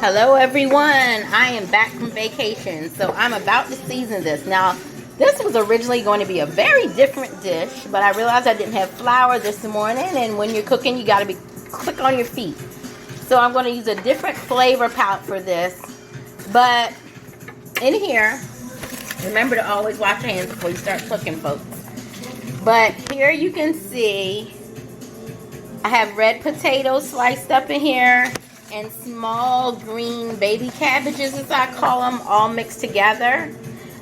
Hello everyone, I am back from vacation, so I'm about to season this. Now, this was originally going to be a very different dish, but I realized I didn't have flour this morning, and when you're cooking, you gotta be quick on your feet. So I'm gonna use a different flavor palette for this, but in here, remember to always wash your hands before you start cooking, folks. But here you can see, I have red potatoes sliced up in here, and small green baby cabbages, as I call them, all mixed together.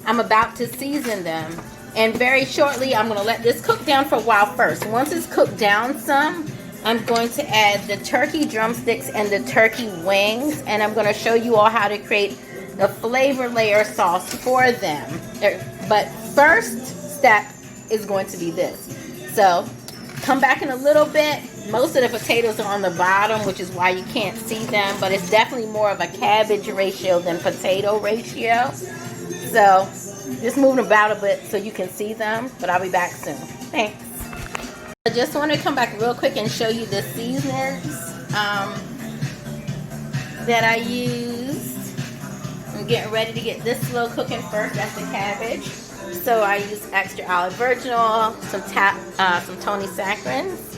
I'm about to season them, and very shortly I'm going to let this cook down for a while first. Once it's cooked down some, I'm going to add the turkey drumsticks and the turkey wings, and I'm going to show you all how to create the flavor layer sauce for them. But first step is going to be this. So come back in a little bit. Most of the potatoes are on the bottom, which is why you can't see them, but it's definitely more of a cabbage ratio than potato ratio. So just move them about a bit so you can see them, but I'll be back soon. Thanks. I just want to come back real quick and show you the seasonings that I used. I'm getting ready to get this slow cooking first. That's the cabbage. So I use extra olive virgin oil, some Tony Saccharins.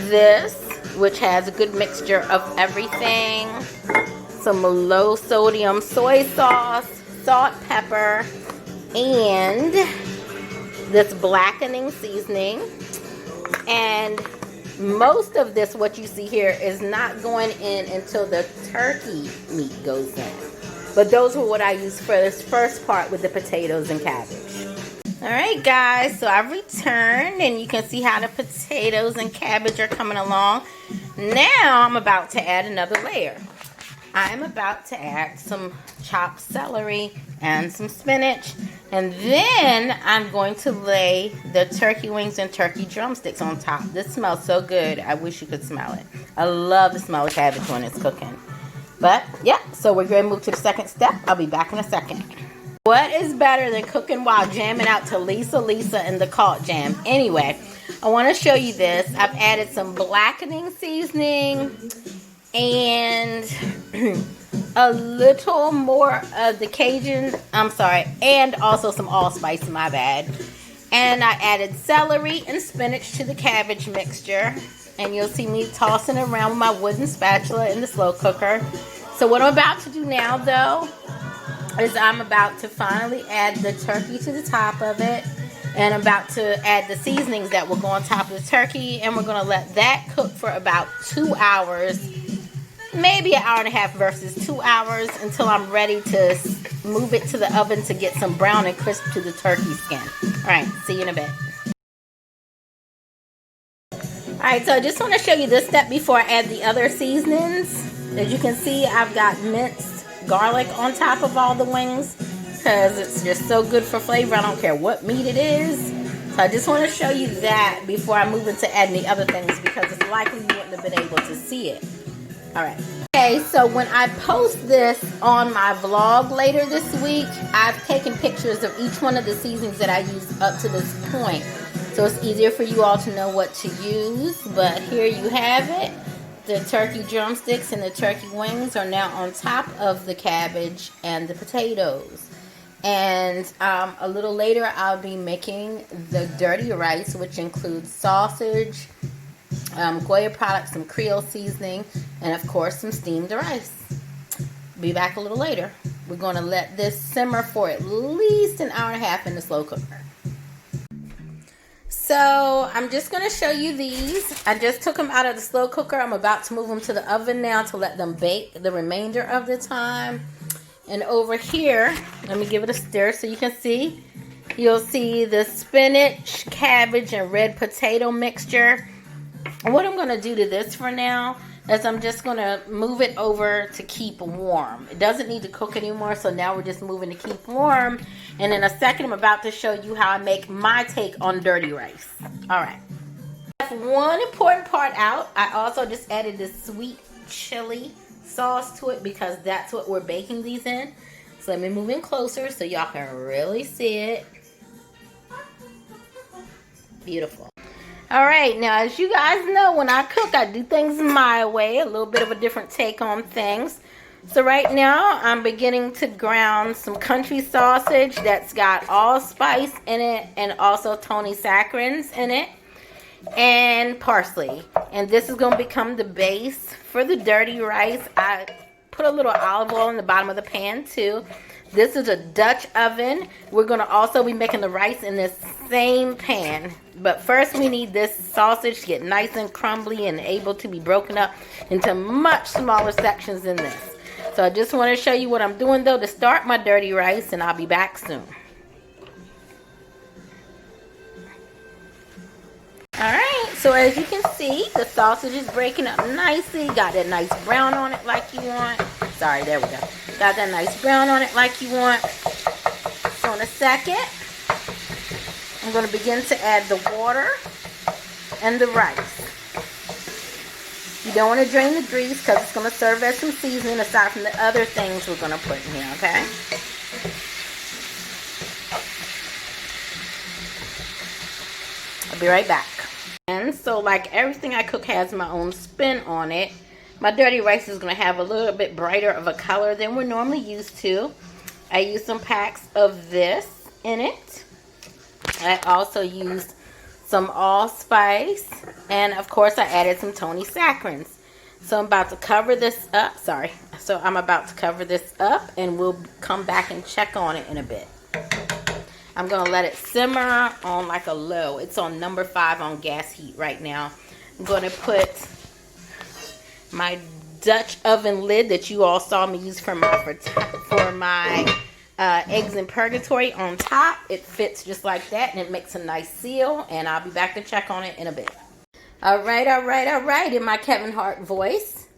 This, which has a good mixture of everything, some low sodium soy sauce, salt, pepper, and this blackening seasoning. And most of this, what you see here, is not going in until the turkey meat goes in. But those were what I used for this first part with the potatoes and cabbage. Alright guys, so I've returned, and you can see how the potatoes and cabbage are coming along. Now I'm about to add another layer. I'm about to add some chopped celery and some spinach, and then I'm going to lay the turkey wings and turkey drumsticks on top. This smells so good, I wish you could smell it. I love the smell of cabbage when it's cooking. But yeah, so we're going to move to the second step. I'll be back in a second. What is better than cooking while jamming out to Lisa and the Cult Jam? Anyway, I want to show you this. I've added some blackening seasoning and a little more of the Cajun, and also some allspice, my bad. And I added celery and spinach to the cabbage mixture. And you'll see me tossing it around with my wooden spatula in the slow cooker. So what I'm about to do now, though, is I'm about to finally add the turkey to the top of it, and I'm about to add the seasonings that will go on top of the turkey, and we're going to let that cook for about 2 hours, maybe an hour and a half versus 2 hours, until I'm ready to move it to the oven to get some brown and crisp to the turkey skin. Alright, see you in a bit. Alright, so I just want to show you this step before I add the other seasonings. As you can see, I've got minced garlic on top of all the wings because it's just so good for flavor. I don't care what meat it is. So I just want to show you that before I move into adding the other things, because it's likely you wouldn't have been able to see it. Alright. Okay, so when I post this on my vlog later this week, I've taken pictures of each one of the seasonings that I used up to this point. So it's easier for you all to know what to use. But here you have it. The turkey drumsticks and the turkey wings are now on top of the cabbage and the potatoes. And a little later I'll be making the dirty rice, which includes sausage, Goya products, some Creole seasoning, and of course some steamed rice. Be back a little later. We're going to let this simmer for at least an hour and a half in the slow cooker. So I'm just going to show you these. I just took them out of the slow cooker. I'm about to move them to the oven now to let them bake the remainder of the time. And over here, let me give it a stir so you can see. You'll see the spinach, cabbage, and red potato mixture. And what I'm going to do to this for now is I'm just going to move it over to keep warm. It doesn't need to cook anymore, so now we're just moving to keep warm. And in a second, I'm about to show you how I make my take on dirty rice. Alright. One important part out, I also just added this sweet chili sauce to it because that's what we're baking these in. So let me move in closer so y'all can really see it. Beautiful. All right, now as you guys know, when I cook, I do things my way, a little bit of a different take on things. So right now, I'm beginning to ground some country sausage that's got allspice in it and also Tony saccharins in it and parsley. And this is going to become the base for the dirty rice. I put a little olive oil in the bottom of the pan too. This is a Dutch oven. We're going to also be making the rice in this same pan. But first we need this sausage to get nice and crumbly and able to be broken up into much smaller sections than this. So I just want to show you what I'm doing though to start my dirty rice, and I'll be back soon. Alright, so as you can see, the sausage is breaking up nicely. Got that nice brown on it like you want. Sorry, there we go. Got that nice brown on it like you want. So in a second, I'm going to begin to add the water and the rice. You don't want to drain the grease because it's going to serve as some seasoning aside from the other things we're going to put in here, okay? I'll be right back. And so like everything I cook has my own spin on it. My dirty rice is going to have a little bit brighter of a color than we're normally used to. I used some packs of this in it. I also used some allspice, and of course I added some Tony saccharins. So I'm about to cover this up. I'm about to cover this up, and we'll come back and check on it in a bit. I'm going to let it simmer on like a low. It's on number 5 on gas heat right now. I'm going to put my Dutch oven lid that you all saw me use for my eggs in purgatory on top. It fits just like that, and it makes a nice seal, and I'll be back to check on it in a bit. All right, in my Kevin Hart voice.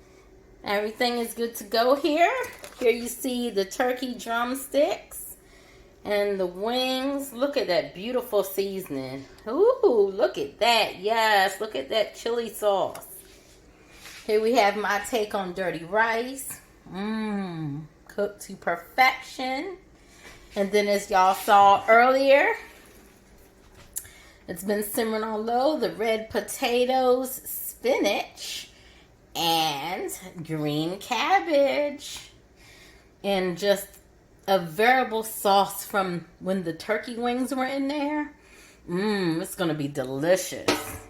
Everything is good to go here. Here you see the turkey drumsticks and the wings. Look at that beautiful seasoning. Ooh, look at that. Yes, look at that chili sauce. Here we have my take on dirty rice. Cooked to perfection. And then as y'all saw earlier, it's been simmering on low. The red potatoes, spinach, and green cabbage. And just a variable sauce from when the turkey wings were in there. It's going to be delicious.